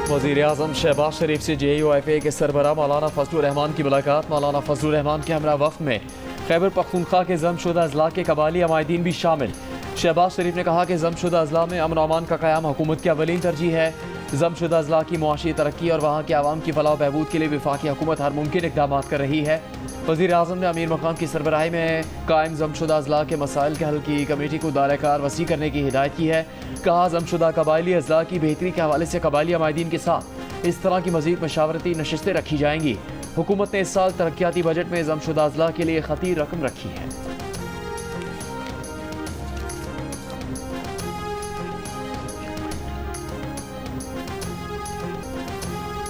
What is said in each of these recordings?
वज़ीर-ए-आज़म शहबाज शरीफ से JUIFA के सरबराह मौलाना फजलुर रहमान की मुलाकात। मौलाना फजलुर रहमान के हमरा वफ़द में खैबर पख्तूनख्वा के जमशुदा अजला के कबाली अमायदीन भी शामिल। शहबाज शरीफ ने कहा कि जमशुदा अजला में अमन अमान का क़याम हुकूमत की अवलीन तरजीह है। जमशुदा अजला की मुआशी तरक्की और वहाँ के आवाम की फलाह बहबूद के लिए वफाकी हुकूमत हर मुमकिन इक़दाम कर रही है। वज़ीर-ए-आज़म ने अमीर मकाम की सरबराही में कायम जमशुदा अजला के मसाइल के हल की कमेटी को दायरा-ए-कार वसी करने की हिदायत की है। कहा जमशुदा कबायली अजला की बेहतरी के हवाले से कबायली अमायदीन के साथ इस तरह की मज़ीद मशावरती नशिस्तें रखी जाएंगी। हुकूमत ने इस साल तरक्याती बजट में जमशुदा अजला के लिए खतीर रकम रखी है।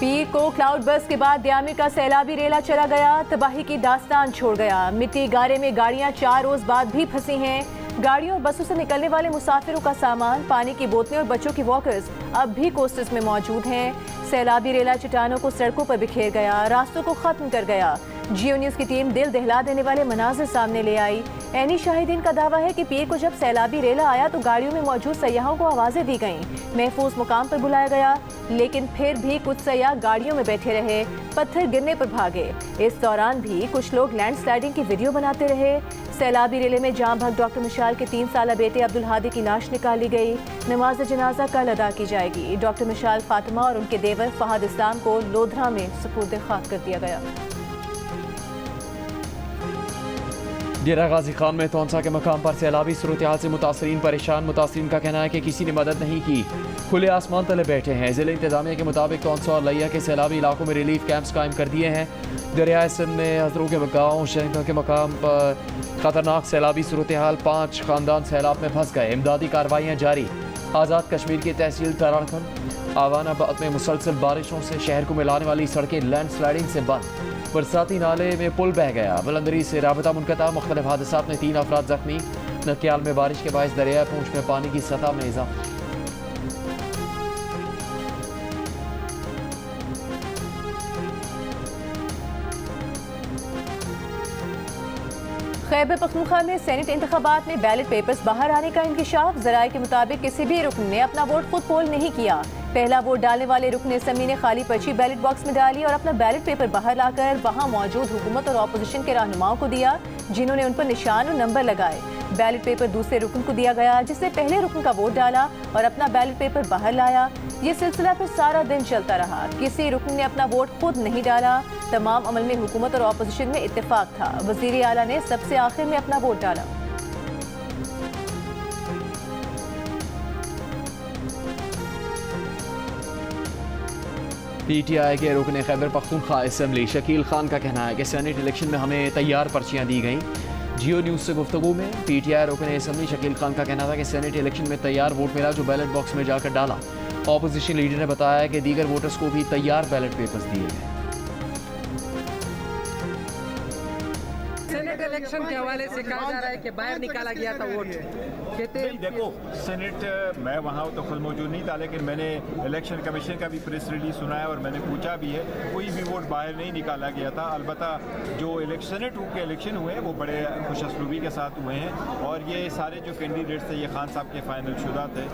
पीर को क्लाउड बर्स्ट के बाद दयामी का सैलाबी रेला चला गया, तबाही की दास्तान छोड़ गया। मिट्टी गारे में गाड़ियां 4 रोज बाद भी फंसी हैं। गाड़ियों और बसों से निकलने वाले मुसाफिरों का सामान, पानी की बोतलें और बच्चों की वॉकर्स अब भी कोस्टर्स में मौजूद हैं। सैलाबी रेला चट्टानों को सड़कों पर बिखेर गया, रास्तों को खत्म कर गया। जियो न्यूज़ की टीम दिल दहला देने वाले मनाजिर सामने ले आई। ऐनी शाहिदीन का दावा है कि पीर को जब सैलाबी रेला आया तो गाड़ियों में मौजूद सयाहों को आवाज़ें दी गईं, महफूज मुकाम पर बुलाया गया, लेकिन फिर भी कुछ सयाह गाड़ियों में बैठे रहे, पत्थर गिरने पर भागे। इस दौरान भी कुछ लोग लैंडस्लाइडिंग की वीडियो बनाते रहे। सैलाबी रेले में जाम भग डॉक्टर मिशाल के 3 साला बेटे अब्दुल हादी की लाश निकाली गई। नमाज जनाजा कल अदा की जाएगी। डॉक्टर मिशाल फातिमा और उनके देवर फहद इस्लाम को लोधरा में सुपुर्द खाक कर दिया गया। डेरा गाजी खान में तौंसा के मकाम पर सैलाबी सूरत-ए-हाल से मुतासरीन परेशान। मुतासरीन का कहना है कि किसी ने मदद नहीं की, खुले आसमान तले बैठे हैं। जिले इंतजामिया के मुताबिक तौंसा और लिया के सैलाबी इलाकों में रिलीफ कैंप्स कायम कर दिए हैं। दरियाए सिंध में हजरों के गाँव शहरों के मकाम पर खतरनाक सैलाबी सूरत-ए-हाल, 5 खानदान सैलाब में फंस गए। इमदादी कार्रवाइयाँ जारी। आज़ाद कश्मीर की तहसील तरारखंड आवानाबाद में मुसलसल बारिशों से शहर को मिलाने वाली सड़कें लैंडस्लाइडिंग से बंद। बरसाती नाले में पुल बह गया, बुलंदरी से राबता मुनक़ता। मुख्तलिफ हादसात में 3 अफराद जख्मी। नकियाल में बारिश के बायस दरिया पूंछ में पानी की सतह में इजाफा। खैबर पख्तूनख्वा में सेनेट इंतखाबात में बैलेट पेपर्स बाहर आने का इंकशाफ। ज़राए के मुताबिक किसी भी रुकन ने अपना वोट खुद पोल नहीं किया। पहला वोट डालने वाले रुकन असम्बली ने खाली पर्ची बैलेट बॉक्स में डाली और अपना बैलेट पेपर बाहर लाकर वहां मौजूद हुकूमत और अपोजिशन के रहनुमाओं को दिया, जिन्होंने उन पर निशान और नंबर लगाए। बैलेट पेपर दूसरे रुकन को दिया गया, जिसने पहले रुकन का वोट डाला और अपना बैलेट पेपर बाहर लाया। ये सिलसिला फिर सारा दिन चलता रहा। किसी रुकन ने अपना वोट खुद नहीं डाला। तमाम अमल में हुकूमत और अपोजिशन में इत्तेफाक था। वज़ीर आला ने सबसे आखिर में अपना वोट डाला। PTI के रुकन खैबर पख्तूनख्वा असम्बली शकील खान का कहना है कि सेनेट इलेक्शन में हमें तैयार पर्चियाँ दी गईं। जियो न्यूज़ से गुफ्तगू में PTI रुकन असम्बली शकील खान का कहना था कि सेनेट इलेक्शन में तैयार वोट मिला जो बैलेट बॉक्स में जाकर डाला। ऑपोजिशन लीडर ने बताया कि दीगर वोटर्स को भी तैयार बैलेट पेपर्स दिए गए। सेनेट इलेक्शन के हवाले से कहा जा रहा है कि बाहर निकाला गया था वोट। कहते हैं देखो सेनेट मैं वहाँ तो खुद मौजूद नहीं था, लेकिन मैंने इलेक्शन कमीशन का भी प्रेस रिलीज सुना है और मैंने पूछा भी है, कोई भी वोट बाहर नहीं निकाला गया था। अलबत्ता जो सेनेट के इलेक्शन हुए हैं वो बड़े खुशअस्लूबी के साथ हुए हैं और ये सारे जो कैंडिडेट्स थे ये खान साहब के फाइनल शुदा थे।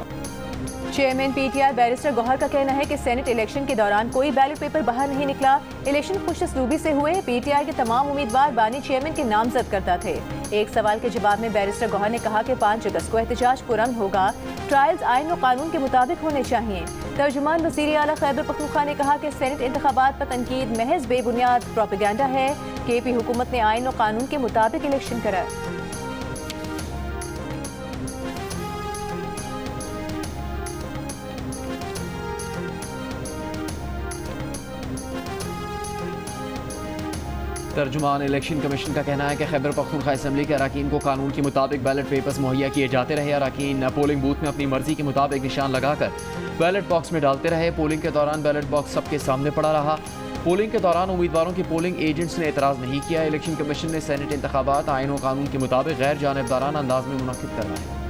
चेयरमैन PTI बैरिस्टर गौहर का कहना है कि सेनेट इलेक्शन के दौरान कोई बैलेट पेपर बाहर नहीं निकला। इलेक्शन खुशअस्लूबी से हुए। PTI के तमाम उम्मीदवार बानी चेयरमैन के नामजद करता थे। एक सवाल के जवाब में बैरिस्टर गौहर ने कहा कि 5 अगस्त को एहतजाज पुरअमन होगा। ट्रायल्स आइन और कानून के मुताबिक होने चाहिए। तर्जुमान वज़ीर आला खैबर पख्तूनख्वा ने कहा कि सेनेट इंतखाबात पर तनकीद महज बेबुनियाद प्रोपेगेंडा है। KP हुकूमत ने आइन और कानून के मुताबिक इलेक्शन कराया। तर्जुमान इलेक्शन कमीशन का कहना है कि खैबर पख्तूनख्वा असम्बली के अरकान को कानून के मुताबिक बैलेट पेपर्स मुहैया किए जाते रहे। अरकान पोलिंग बूथ में अपनी मर्जी के मुताबिक निशान लगाकर बैलेट बॉक्स में डालते रहे। पोलिंग के दौरान बैलेट बॉक्स सबके सामने पड़ा रहा। पोलिंग के दौरान उम्मीदवारों के पोलिंग एजेंट्स ने एतराज़ नहीं किया। इलेक्शन कमीशन ने सेनेट इंतखाबात आइन और कानून के मुताबिक गैर जानिबदाराना अंदाज में मुनक्किद करवाए।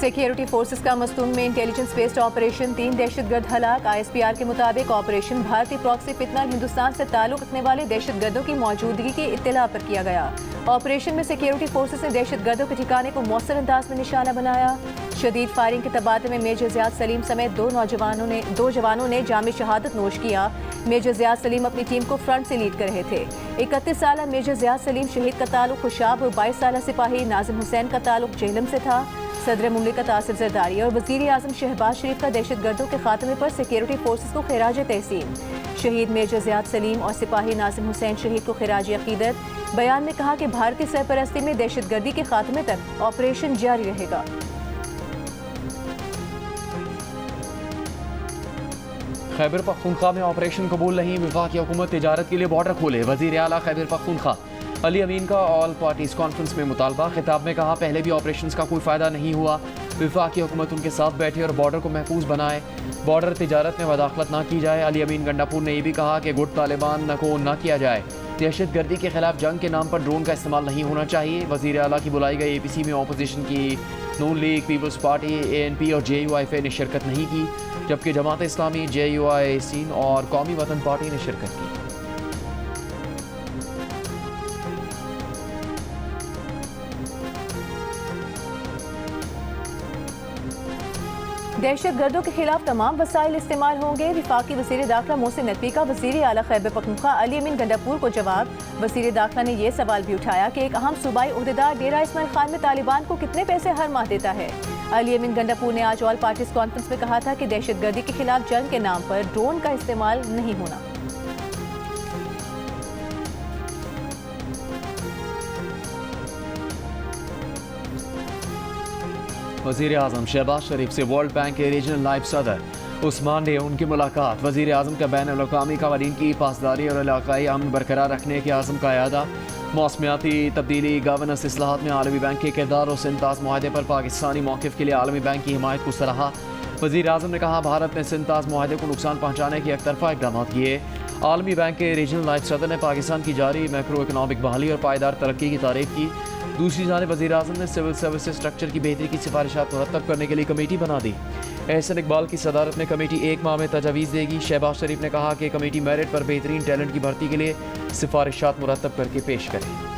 सिक्योरिटी फोर्सेस का मस्तूम में इंटेलिजेंस बेस्ड ऑपरेशन, 3 दहशतगर्द हलाक। ISPR के मुताबिक ऑपरेशन भारतीय प्रॉक्सी फितना हिंदुस्तान से ताल्लुक रखने वाले दहशतगर्दों की मौजूदगी की इत्तला पर किया गया। ऑपरेशन में सिक्योरिटी फोर्सेस ने दहशतगर्दों के ठिकाने को मौसर अंदाज में निशाना बनाया। शदीद फायरिंग के तबादले में मेजर ज़ियाद सलीम समेत दो जवानों ने जाम शहादत नोश किया। मेजर ज़ियाद सलीम अपनी टीम को फ्रंट से लीड कर रहे थे। 31 साल मेजर ज़ियाद सलीम शहीद का ताल्लुक खुशाब और 22 साल सिपाही नाजिम हुसैन का ताल्लुक जेहलम से था। सदर मुमलिकत आसिफ जरदारी और वज़ीर आज़म शहबाज शरीफ का दहशतगर्दों के खात्मे पर सिक्योरिटी फोर्सेस को खिराज तहसीन। शहीद मेजर ज़ियाद सलीम और सिपाही नाजिम हुसैन शहीद को खिराज अकीदत। बयान में कहा कि भारतीय सरपरस्ती में दहशतगर्दी के खात्मे तक ऑपरेशन जारी रहेगा। खैबर पख्तूनख्वा में ऑपरेशन कबूल नहीं, वफाकी हुकूमत तिजारत के लिए बॉर्डर खोले। वज़ीर आला खैबर पख्तूनख्वा अली अमीन का ऑल पार्टीज कॉन्फ्रेंस में मुतालबा। खिताब में कहा पहले भी ऑपरेशन का कोई फ़ायदा नहीं हुआ, वफाकी हुकूमत उनके साथ बैठे और बॉर्डर को महफूज बनाए, बॉर्डर तिजारत में मदाखलत ना की जाए। अली अमीन गंडापुर ने यह भी कहा कि गुट तालिबान को ना किया जाए। दहशतगर्दी के खिलाफ जंग के नाम पर ड्रोन का इस्तेमाल नहीं होना चाहिए। वज़ीर आला की बुलाई गई APC में अपोजिशन की नून लीग, पीपल्स पार्टी, ANP और JUIF ने शिरकत नहीं की, जबकि जमात इस्लामी, JUI सीन और कौमी वतन पार्टी ने शिरकत की। दहशतगर्दों के खिलाफ तमाम वसाइल इस्तेमाल होंगे। वफाकी वज़ीर दाखिला मोहसिन नकवी का वज़ीर आला खैबर पख्तूनख्वा अली अमीन गंडापुर को जवाब। वज़ीर दाखिला ने यह सवाल भी उठाया कि एक अहम सूबाई ओहदेदार डेरा इस्माइल खान में तालिबान को कितने पैसे हर माह देता है। अली अमीन गंडापुर ने आज ऑल पार्टीज कॉन्फ्रेंस में कहा था कि दहशतगर्दी के खिलाफ जंग के नाम पर ड्रोन का इस्तेमाल नहीं होना। वज़ीर आज़म शहबाज शरीफ से वर्ल्ड बैंक के रीजनल नायब सदर उस्मान ने उनकी मुलाकात। वज़ीर आज़म का बैन अल-अक़वामी क़वानीन की पासदारी और इलाक़ाई अमन बरकरार रखने के आज़म का अयादा। मौसमियाती तब्दीली, गवर्नेंस इस्लाहात में आलमी बैंक के किरदार और सिंताज़ मुआहदे पर पाकिस्तानी मौक़िफ़ के लिए आलमी बैंक की हिमायत को सराहा। वज़ीर आज़म ने कहा भारत ने सिंताज़ मुआहदे को नुकसान पहुँचाने के एकतरफ़ा इक़दाम किए। आलमी बैंक के रीजनल नायब सदर ने पाकिस्तान की जारी मैक्रो इकनॉमिक बहाली और पायदार तरक्की की तारीफ़ की। दूसरी जानिब वज़ीर आज़म ने सिविल सर्विसेज स्ट्रक्चर की बेहतरी की सिफारिशात मुरतब करने के लिए कमेटी बना दी। एहसन इकबाल की सदारत में कमेटी 1 माह में तजावीज़ देगी। शहबाज शरीफ ने कहा कि कमेटी मेरिट पर बेहतरीन टैलेंट की भर्ती के लिए सिफारिशात मुरतब करके पेश करे।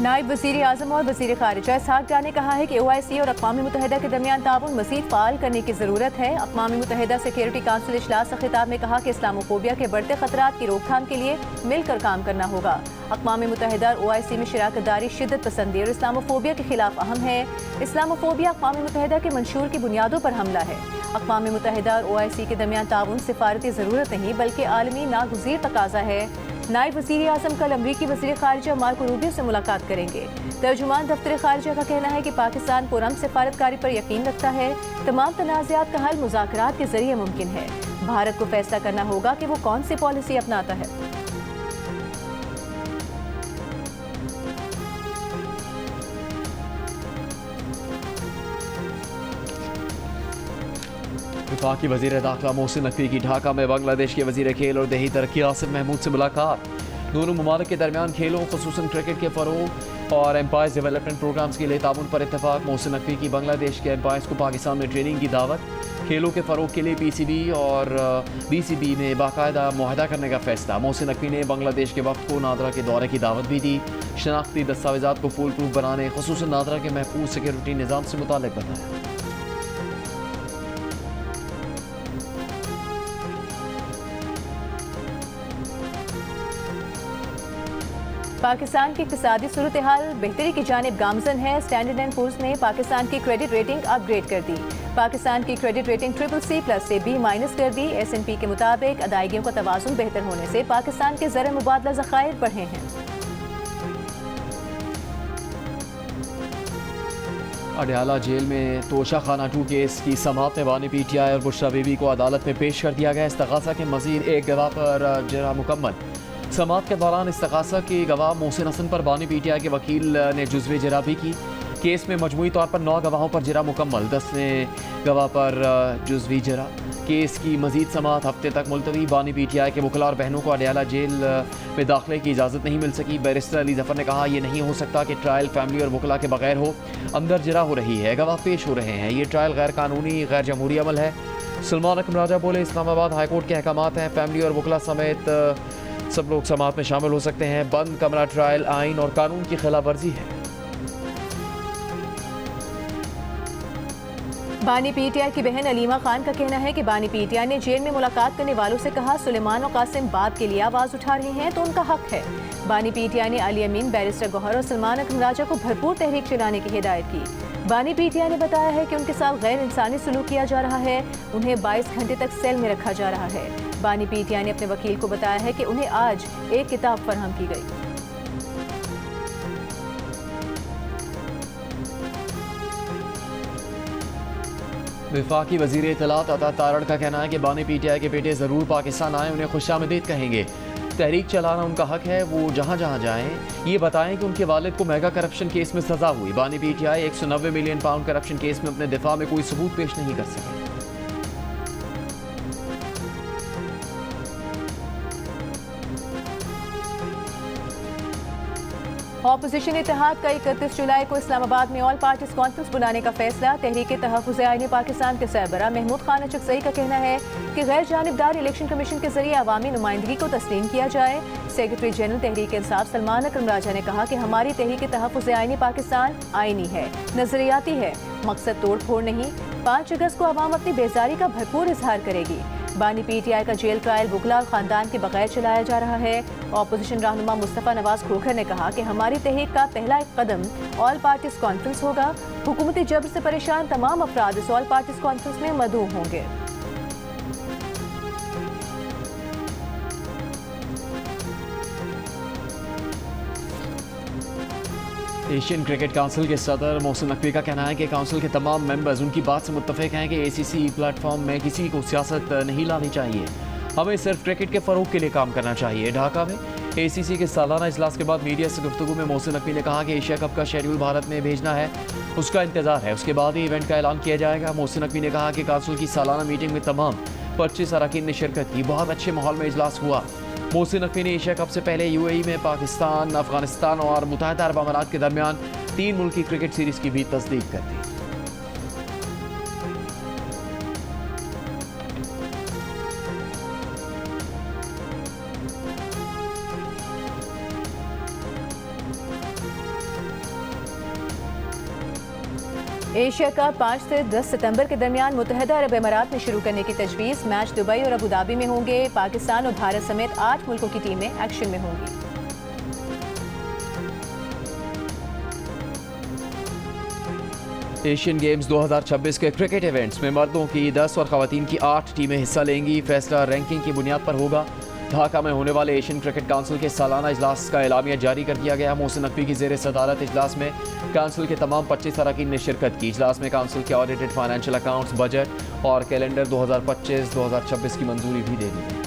नायब वज़ीर आज़म और वज़ीर ख़ारिजा इसहाक़ डार ने कहा है कि OIC और अक़वाम मुत्तहिदा के दरमियान ताउन मज़ीद फ़ाल करने की ज़रूरत है। अक़वाम मुत्तहिदा सिक्योरिटी काउंसिल इजलास के खिताब में कहा कि इस्लामोफोबिया के बढ़ते ख़तरात की रोकथाम के लिए मिलकर काम करना होगा। अक़वाम मुत्तहिदा और OIC में शराकत दारी शिद्दत पसंदी और इस्लामोफोबिया के खिलाफ अहम है। इस्लामोफोबिया अक़वाम मुत्तहिदा के मंशूर की बुनियादों पर हमला है। अक़वाम मुत्तहिदा और OIC के दरमियान ताउन सिफारती ज़रूरत नहीं बल्कि आलमी नागुज़ीर तकाज़ा है। नायब वज़ीर आज़म कल अमरीकी वज़ीर ख़ारिजा मार्को रूबियो से मुलाकात करेंगे। तर्जुमान दफ्तर ख़ारिजा का कहना है कि पाकिस्तान पुरअमन सिफारतकारी पर यकीन रखता है। तमाम तनाज़ात का हल मुज़ाकरात के ज़रिए मुमकिन है। भारत को फैसला करना होगा कि वो कौन सी पॉलिसी अपनाता है। वफाकी वज़ीर दाखिला मोहसिन नकवी की ढाका में बांग्लादेश के वज़ीर खेल और दही तरक्की आसिफ महमूद से मुलाकात। दोनों ममालिक के दरमियान खेलों खुसूसन क्रिकेट के फ़रोग़ और एम्पायर्स डेवलपमेंट प्रोग्राम्स के लिए ताउन पर इत्तफाक। मोहसिन नकवी की बांग्लादेश के एम्पायर्स को पाकिस्तान में ट्रेनिंग की दावत। खेलों के फ़रोग़ के लिए PCB और BCB में बाकायदा मुआहदा करने का फ़ैसला। मोहसिन नकवी ने बांग्लादेश के वफ़द को नादरा के दौरे की दावत भी दी। शनाख्ती दस्तावेज़ात को फूल प्रूफ बनाने खुसूसन नादरा के महफूज सिक्योरिटी निज़ाम से मुताल्लिक़ बताया। पाकिस्तान की इक़्तिसादी सूरत हाल बेहतरी की जानिब गामज़न है। स्टैंडर्ड एंड पूर्स ने पाकिस्तान की क्रेडिट रेटिंग अपग्रेड कर दी। पाकिस्तान की क्रेडिट रेटिंग CCC+ से B- कर दी। S&P के मुताबिक अदायगियों का तवाज़ुन बेहतर होने से पाकिस्तान के ज़र मुबादला ज़खायर बढ़े हैं। अडयाला जेल में तोशा खाना 2 केस की समाअत में बानी PTI और बुशरा बीबी को अदालत में पेश कर दिया गया। इस्तग़ासा के मज़ीद एक गवाह पर जरा मुकम्मल। समाअत के दौरान इस्तग़ासा की गवाह मोहसिन हसन पर बानी PTI के वकील ने जुज़्वे जरा भी की। केस में मजमूई तौर पर 9 गवाहों पर जरा मुकम्मल, 10वें गवाह पर जुज़वी जरा। केस की मजीद समाअत हफ्ते तक मुलतवी। बानी PTI के वकला और बहनों को अडयाला जेल में दाखिले की इजाज़त नहीं मिल सकी। बैरिस्टर अली जफ़र ने कहा यह नहीं हो सकता कि ट्रायल फैमिली और वकला के बगैर हो। अंदर जरा हो रही है, गवाह पेश हो रहे हैं, ये ट्रायल गैर कानूनी गैर जमहूरी अमल है। सलमान अकरम राजा बोले इस्लामाबाद हाई कोर्ट के अहकामात हैं, फैमिली और वकला समेत सब लोग समाअत में शामिल हो सकते हैं। बंद कमरा ट्रायल आइन और कानून की खिलाफ वर्जी है। बानी PTI की बहन अलीमा खान का कहना है कि बानी PTI ने जेल में मुलाकात करने वालों से कहा सुलेमान और कासिम बाप के लिए आवाज़ उठा रहे हैं तो उनका हक है। बानी PTI ने अली अमीन, बैरिस्टर गौहर और सलमान अकरम राजा को भरपूर तहरीक चलाने की हिदायत की। बानी PTI ने बताया है कि उनके साथ गैर इंसानी सलूक किया जा रहा है, उन्हें 22 घंटे तक सेल में रखा जा रहा है। बानी PTI ने अपने वकील को बताया है कि उन्हें आज एक किताब फराहम की गई। वफाकी वज़ीर इत्तलात अता तारड़ का कहना है कि बानी PTI के बेटे ज़रूर पाकिस्तान आए, उन्हें खुशामदीद कहेंगे। तहरीक चलाना उनका हक है, वो जहाँ जहाँ जाएं ये बताएं कि उनके वालिद को मेगा करप्शन केस में सज़ा हुई। बानी PTI 190 million pound corruption case में अपने दिफा में कोई सबूत पेश नहीं कर सके। ऑपोजिशन इत्तेहाद का 31 जुलाई को इस्लामाबाद में ऑल पार्टीज कॉन्फ्रेंस बुलाने का फैसला। तहरीक तहफ़्फ़ुज़ आईन पाकिस्तान के सरबराह महमूद खान अचकज़ई का कहना है कि गैर जानिबदार इलेक्शन कमीशन के जरिए अवामी नुमाइंदगी को तस्लीम किया जाए। सेक्रेटरी जनरल तहरीक इंसाफ सलमान अकरम राजा ने कहा कि हमारी तहरीक तहफ़्फ़ुज़ आईन पाकिस्तान आईनी है, नजरियाती है, मकसद तोड़ फोड़ नहीं। 5 अगस्त को अवाम अपनी बेजारी का भरपूर इजहार करेगी। बानी PTI का जेल ट्रायल वकला और खानदान के बगैर चलाया जा रहा है। ऑपोजिशन रहनुमा मुस्तफ़ा नवाज खोखर ने कहा कि हमारी तहरीक का पहला एक कदम ऑल पार्टीज कॉन्फ्रेंस होगा। हुकूमती जबर से परेशान तमाम अफराद इस ऑल पार्टीज कॉन्फ्रेंस में मदऊ होंगे। एशियन क्रिकेट काउंसिल के सदर मोहसिन नकवी का कहना है कि काउंसिल के तमाम मेंबर्स उनकी बात से मुत्तफिक हैं कि ACC प्लेटफॉर्म में किसी को सियासत नहीं लानी चाहिए, हमें सिर्फ क्रिकेट के फ़रोग के लिए काम करना चाहिए। ढाका में ACC के सालाना इजलास के बाद मीडिया से गुफ्तगू में मोहसिन नकवी ने कहा कि एशिया कप का शेड्यूल भारत में भेजना है, उसका इंतजार है, उसके बाद ही इवेंट का ऐलान किया जाएगा। मोहसिन नकवी ने कहा कि काउंसिल की सालाना मीटिंग में तमाम 25 अरकान ने शिरकत की, बहुत अच्छे माहौल में इजलास हुआ। मोहसिन नकवी ने एशिया कप से पहले UAE में पाकिस्तान, अफगानिस्तान और मुत्तहिदा अरब अमारात के दरमियान 3 मुल्की क्रिकेट सीरीज की भी तस्दीक कर दी। एशिया कप 5 से 10 सितंबर के दरमियान मुत्तहिदा अरब अमारात में शुरू करने की तजवीज़। मैच दुबई और अबू धाबी में होंगे। पाकिस्तान और भारत समेत 8 मुल्कों की टीमें एक्शन में होंगी। एशियन गेम्स 2026 के क्रिकेट इवेंट्स में मर्दों की 10 और ख़वातीन की 8 टीमें हिस्सा लेंगी। फैसला रैंकिंग की बुनियाद पर होगा। ढाका में होने वाले एशियन क्रिकेट काउंसिल के सालाना इजलास का एलामिया जारी कर दिया गया। मोहसिन नकवी की ज़ेर सदारत इजलास में काउंसिल के तमाम 25 अरकान ने शिरकत की। इजलास में काउंसिल के ऑडिटेड फाइनेंशियल अकाउंट्स, बजट और कैलेंडर 2025-2026 की मंजूरी भी दे दी गई।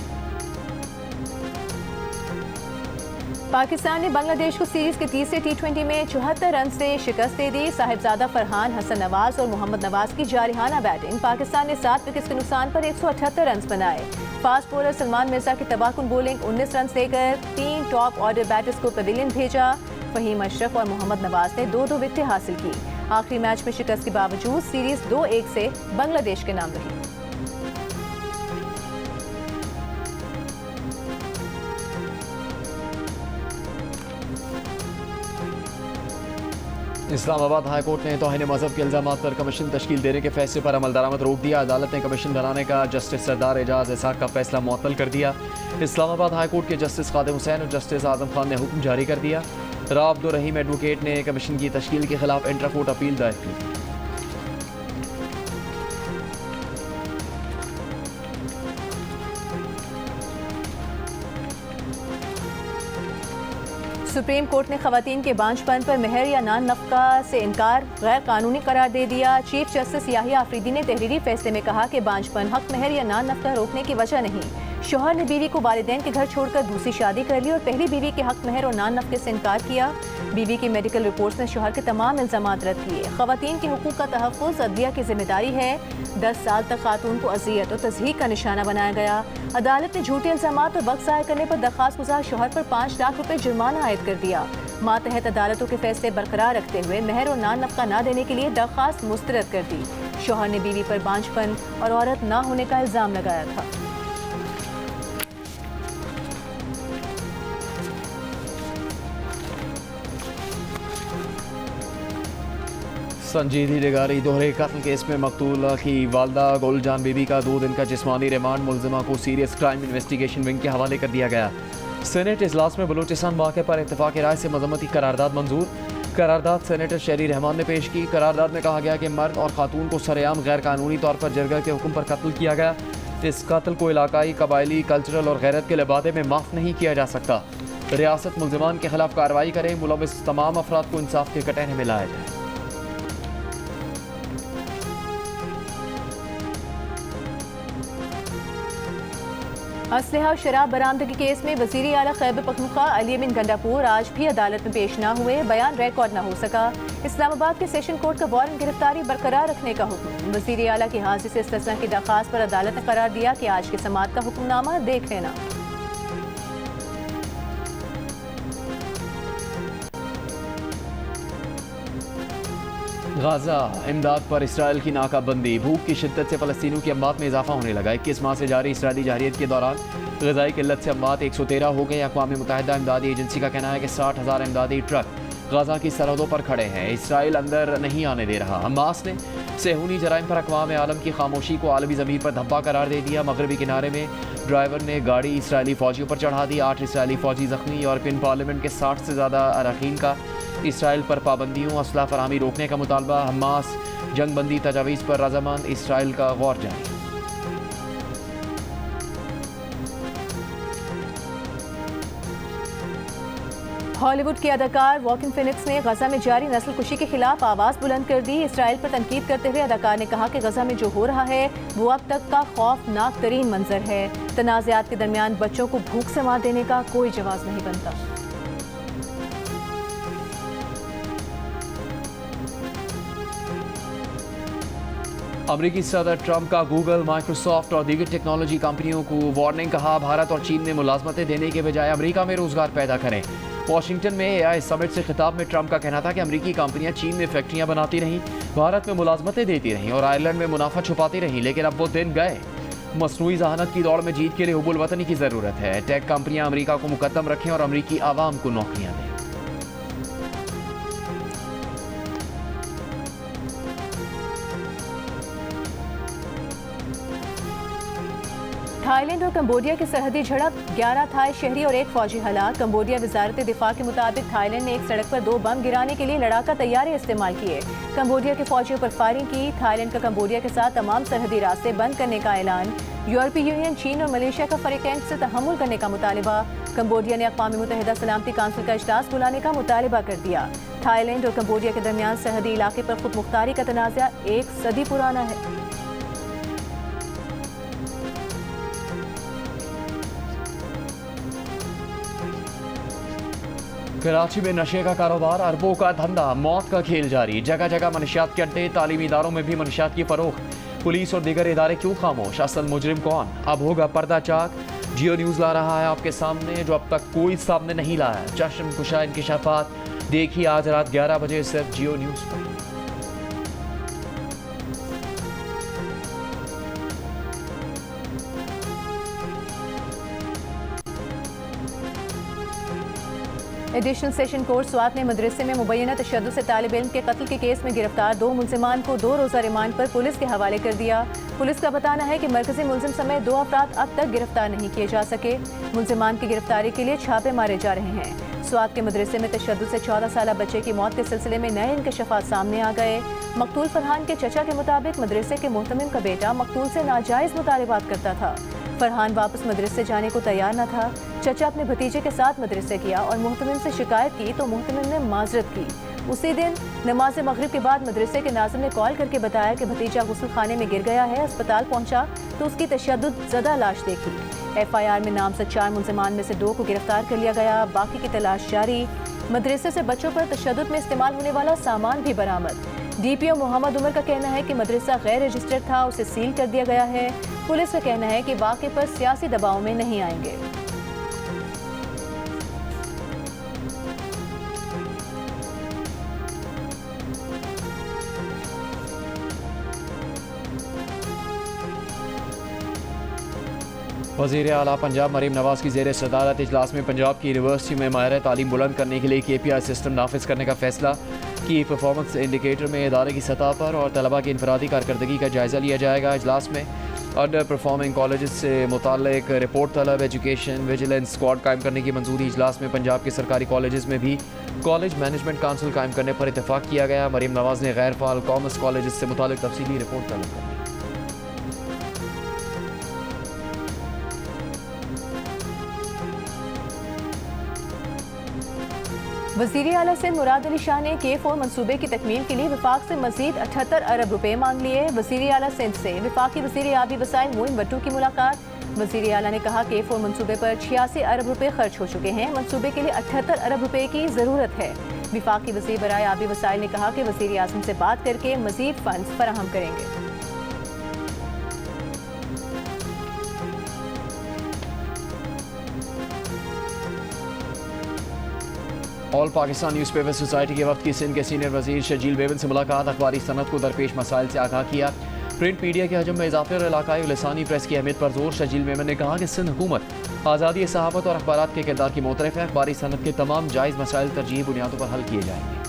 पाकिस्तान ने बांग्लादेश को सीरीज के तीसरे T20 में 74 रन से शिकस्त दे दी। साहिबजादा फरहान, हसन नवाज और मोहम्मद नवाज की जारिहाना बैटिंग। पाकिस्तान ने 7 विकेट्स के नुकसान पर 178 रन बनाए। फास्ट बॉलर सलमान मिर्जा की तबाहकुन बॉलिंग 19 रन देकर 3 टॉप ऑर्डर बैटर्स को पवेलियन भेजा। फहीम अशरफ और मोहम्मद नवाज ने 2-2 विकेटें हासिल की। आखिरी मैच में शिकस्त के बावजूद सीरीज 2-1 से बांग्लादेश के नाम रही। इस्लामाबाद हाई कोर्ट ने तौहीन मजहब के इल्जामात पर कमीशन तश्कील देने के फैसले पर अमल दरामद रोक दिया। अदालत ने कमीशन बनाने का जस्टिस सरदार एजाज इसाक का फैसला मुअत्तल कर दिया। इस्लामाबाद हाई कोर्ट के जस्टिस खादिम हुसैन और जस्टिस आजम खान ने हुक्म जारी कर दिया। राव अब्दुल रहीम एडवोकेट ने कमीशन की तश्कील के खिलाफ इंट्रा कोर्ट अपील दायर की। सुप्रीम कोर्ट ने खवातीन के बांझपन पर मेहर या नान नफका से इनकार गैर कानूनी करार दे दिया। चीफ जस्टिस याहिया आफरीदी ने तहरीरी फैसले में कहा कि बांझपन हक मेहर या नान नफका रोकने की वजह नहीं। शौहर ने बीवी को वालिदैन के घर छोड़कर दूसरी शादी कर ली और पहली बीवी के हक महर और नान नफके से इनकार किया। बीवी की मेडिकल रिपोर्ट्स ने शौहर के तमाम इल्जामात रद्द किए। खवातीन के हुकूक का तहफ़्फ़ुज़ अदलिया की जिम्मेदारी है। 10 साल तक खातून को अज़ियत और तज़हीक का निशाना बनाया गया। अदालत ने झूठे इल्जामात और वक्त ज़ाया करने पर दरख्वास्त गुजार शौहर पर 5 लाख रुपए जुर्माना आयद कर दिया। मातहत अदालतों के फैसले बरकरार रखते हुए महर और नान नफका न देने के लिए दरख्वास्त मुस्तरद कर दी। शौहर ने बीवी पर बांझपन और औरत न होने का इल्ज़ाम लगाया था। संजीदगी निगारी दोहरे कत्ल केस में मकतूल की वालदा गुलजान बीबी का 2 दिन का जिस्मानी रिमांड मुलजिमा को सीरियस क्राइम इन्वेस्टिगेशन विंग के हवाले कर दिया गया। सेनेट इजलास में बलूचिस्तान वाक़े पर इत्तेफाक राय से मजम्मती करारदाद मंजूर। करारदाद सेनेटर शहरी रहमान ने पेश की। करारदाद में कहा गया कि मर्द और खातून को सरेआम गैर कानूनी तौर पर जरगा के हुक्म पर कत्ल किया गया। इस कत्ल को इलाकाई, कबायली, कल्चरल और गैरत के लिबादे में माफ़ नहीं किया जा सकता। रियासत मुलजिमान के खिलाफ कार्रवाई करे, मुलविस तमाम अफराद को इंसाफ के कटहरे में लाया जाए। असलहा और शराब बरामदगी केस में वज़ीर आला खैबर पख्तूनख्वा अली अमीन गंडापुर आज भी अदालत में पेश न हुए। बयान रिकॉर्ड न हो सका। इस्लामाबाद के सेशन कोर्ट का वारंट गिरफ्तारी बरकरार रखने का हुक्म। वज़ीर आला की हाजिरी से इस्तिस्ना की दरख्वास्त पर अदालत ने करार दिया कि आज की समाअत का हुक्मनामा देख लेना। गाजा इमदाद पर इसराइल की नाकाबंदी। भूख की शिद्दत से फ़लस्तीनियों की अम्मात में इजाफा होने लगा। 21 माह से जारी इसराइली जारियत के दौरान ग़िज़ाई किल्लत से अम्मात 113 हो गए। अक़वाम मुत्तहिदा इमदादी एजेंसी का कहना है कि 60,000 इमदादी ट्रक गाजा की सरहदों पर खड़े हैं। इसराइल अंदर नहीं आने दे रहा। हमास ने सेहूनी जराइम पर अक़वाम आलम की खामोशी को आलमी ज़मीन पर धब्बा करार दे दिया। मगरबी किनारे में ड्राइवर ने गाड़ी इसराइली फ़ौजियों पर चढ़ा दी। 8 इसराइली फ़ौजी ज़ख्मी। यूरोपियन पार्लियामेंट के 60 से ज़्यादा अरकान का इसराइल पर पाबंदियों, असला फराहमी रोकने का मुतालबा। हमास जंग बंदी तजावीज़ पर रजामंद। इसराइल का गौर जारी। हॉलीवुड के अदाकार वॉकिन फिनिक्स ने गजा में जारी नस्ल कुशी के खिलाफ आवाज़ बुलंद कर दी। इसराइल पर तनकीद करते हुए अदाकार ने कहा कि गजा में जो हो रहा है वो अब तक का खौफनाक तरीन मंजर है। तनाज़ात के दरमियान बच्चों को भूख से मार देने का कोई जवाब नहीं बनता। अमरीकी सदर ट्रंप का गूगल, माइक्रोसॉफ्ट और दीगर टेक्नोलॉजी कंपनियों को वार्निंग। कहा भारत और चीन में मुलाजमतें देने के बजाय अमरीका में रोजगार पैदा करें। वाशिंगटन में एआई समिट से खिताब में ट्रंप का कहना था कि अमरीकी कंपनियां चीन में फैक्ट्रियां बनाती रहीं, भारत में मुलाजमतें देती रहीं और आयरलैंड में मुनाफा छुपाती रहीं, लेकिन अब वो दिन गए। मसनूई जहानत की दौड़ में जीत के लिए हुबुल वतनी की ज़रूरत है। टेक कंपनियां अमरीका को मुकद्दम रखें और अमरीकी आवाम को नौकरियां दें। थाईलैंड और कंबोडिया की सरहदी झड़प, 11 थाई शहरी और 1 फौजी हलाक। कंबोडिया वजारत दिफा के मुताबिक थाईलैंड ने एक सड़क पर 2 बम गिराने के लिए लड़ाका तैयारे इस्तेमाल किए। कंबोडिया के फौजियों पर फायरिंग की। थाईलैंड का कंबोडिया के साथ तमाम सरहदी रास्ते बंद करने का ऐलान। यूरोपीय यूनियन, चीन और मलेशिया का फरीकैन से तहम्मुल करने का मुतालबा। कंबोडिया ने अक़वाम मुत्तहिदा सलामती काउंसिल का इजलास बुलाने का मुतालबा कर दिया। थाईलैंड और कंबोडिया के दरमियान सरहदी इलाके पर खुद मुख्तारी का तनाज़ा 1 सदी पुराना है। कराची में नशे का कारोबार, अरबों का धंधा, मौत का खेल जारी। जगह जगह मनशियात के अड्डे, तालीमी इदारों में भी मनशियात की फरोख्त। पुलिस और दीगर इदारे क्यों खामोश? असल मुजरिम कौन? अब होगा पर्दा चाक। जियो न्यूज़ ला रहा है आपके सामने जो अब तक कोई सामने नहीं लाया। चश्म कुशा इंकिशाफात देखिए आज रात 11 बजे सिर्फ जियो न्यूज़ पर। एडिशनल सेशन कोर्ट स्वात ने मदरसे में मुबैना तशद्दुद से तालिब इल्म के कत्ल के केस में गिरफ्तार 2 मुलजिमान को 2 रोज़ा रिमांड पर पुलिस के हवाले कर दिया। पुलिस का बताना है कि मरकजी मुलजिम समेत 2 अफराद अब तक गिरफ्तार नहीं किए जा सके। मुलजिमान की गिरफ्तारी के लिए छापे मारे जा रहे हैं। स्वात के मदरसे में तशद्दुद से 14 साल बच्चे की मौत के सिलसिले में नए इंकशाफात सामने आ गए। मकतूल फरहान के चचा के मुताबिक मदरसे के मोहतमिम का बेटा मकतूल से नाजायज़ मुतालिबात करता था। फरहान वापस मदरसे जाने को तैयार न था। चचा अपने भतीजे के साथ मदरसे गया और मोहतमिम से शिकायत की तो मोहतमिम ने माजरत की। उसी दिन नमाज मगरिब के बाद मदरसे के नाज़िम ने कॉल करके बताया कि भतीजा गुस्ल खाने में गिर गया है। अस्पताल पहुंचा तो उसकी तशद्दुद ज़दा लाश देखी। FIR में नामजद 4 मुलज़मान में से 2 को गिरफ्तार कर लिया गया, बाकी की तलाश जारी। मदरसे से बच्चों पर तशद्दुद में इस्तेमाल होने वाला सामान भी बरामद। DPO मोहम्मद उमर का कहना है कि मदरसा गैर रजिस्टर्ड था, उसे सील कर दिया गया है। पुलिस का कहना है कि वाक़े पर सियासी दबाव में नहीं आएंगे। वज़ीर आला पंजाब मरीम नवाज की ज़ेर सदारत इजलास में पंजाब की यूनिवर्सिटी में माहिर तालीम बुलंद करने के लिए KPI सिस्टम नाफिज करने का फैसला। की परफॉर्मेंस इंडिकेटर में इदारे की सतह पर और तलबा की इनफरादी कारकर्दगी का जायज़ा लिया जाएगा। इजलास में अंडर परफॉर्मिंग कॉलेज से मुताल्लिक रिपोर्ट तलब एजुकेशन विजिलेंस स्क्वाड कायम करने की मंजूरी। इजलास में पंजाब के सरकारी कॉलेज में भी कॉलेज मैनेजमेंट काउंसिल कायम करने पर इतफाक़ किया गया। मरीम नवाज ने गैर फ़ाल कॉमर्स कॉलेज से मुताल्लिक तफसीली रिपोर्ट तलब कर दी। वज़ीर आला सिंध मुराद अली शाह ने K4 मनसूबे की तकमील के लिए विफाक से मजीद 78 अरब रुपए मांग लिए। वज़ीर आला सिंध से विफाकी वज़ीर आबी वसाइल मोइन भट्टू की मुलाकात। वज़ीर आला ने कहा K4 मनसूबे पर 86 अरब रुपए खर्च हो चुके हैं, मनसूबे के लिए 78 अरब रुपए की ज़रूरत है। विफाकी वज़ीर बराए आबी वसाइल ने कहा कि वज़ीर आज़म से बात करके मजीद फंड्स फराहम करेंगे। ऑल पाकिस्तान न्यूज़पेपर सोसाइटी के वक्त की सिंध के सीनियर वजीर शजील बेबन से मुलाकात। अखबारी सनत को दरपेश मसाइल से आगाह किया। प्रिंट मीडिया के हजम में इजाफे और इलाकाई लिसानी प्रेस की अहमियत पर जोर। शजील बेबन ने कहा कि सिंध हुकूमत आज़ादी सहाफ़त और अखबारात के किरदार की मोतरफ है। अखबारी सनत के तमाम जायज़ मसाइल तरजीही बुनियादों पर हल किए जाएंगे।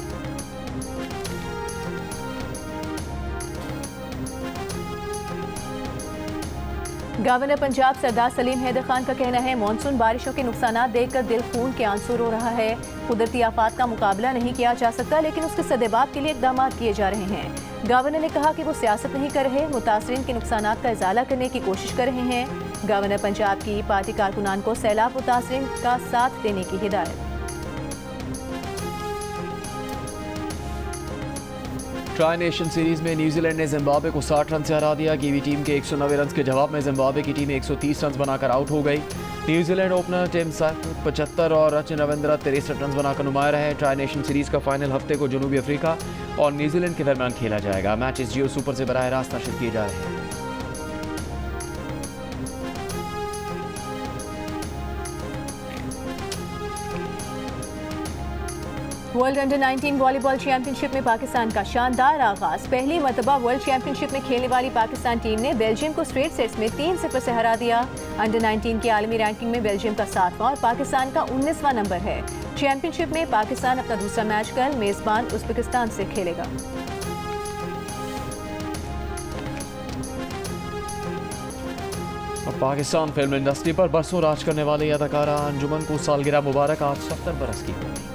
गवर्नर पंजाब सरदार सलीम हैदर खान का कहना है मॉनसून बारिशों के नुकसानात देखकर दिल खून के आंसू रो रहा है। कुदरती आफात का मुकाबला नहीं किया जा सकता, लेकिन उसके सदेबाब के लिए इकदाम किए जा रहे हैं। गवर्नर ने कहा कि वो सियासत नहीं कर रहे, मुतासरीन के नुकसानात का इजाला करने की कोशिश कर रहे हैं। गवर्नर पंजाब की पार्टी कारकुनान को सैलाब मुतासरीन का साथ देने की हिदायत। ट्राई नेशन सीरीज में न्यूजीलैंड ने जिम्बाब्वे को 60 रन से हरा दिया। कीवी टीम के 190 रन के जवाब में जिम्बाब्वे की टीम 130 रन बनाकर आउट हो गई। न्यूजीलैंड ओपनर टिम साइफर्ड 75 और रचिन रविंद्रा 63 रन बनाकर नुमाया है। ट्राई नेशन सीरीज का फाइनल हफ्ते को जनूबी अफ्रीका और न्यूजीलैंड के दरमियान खेला जाएगा। मैचेस जियो सुपर से बराह रास्त नशर किए जा रहे हैं। वर्ल्ड अंडर 19 वॉलीबॉल चैंपियनशिप में पाकिस्तान का शानदार आगाज। पहली मरतबा वर्ल्ड चैंपियनशिप में खेलने वाली पाकिस्तान टीम ने बेल्जियम को स्ट्रेट सेट्स में 3-0 से हरा दिया। अंडर 19 की आलमी रैंकिंग में बेल्जियम का 7वां और पाकिस्तान का 19वां नंबर है। चैंपियनशिप में पाकिस्तान अपना दूसरा मैच कल मेजबान उज़्बेकिस्तान से खेलेगा। पाकिस्तान फिल्म इंडस्ट्री पर बरसों राज करने वाली अदाकारा अंजुमन को सालगिरह मुबारक। आज 70 बरस की होगी।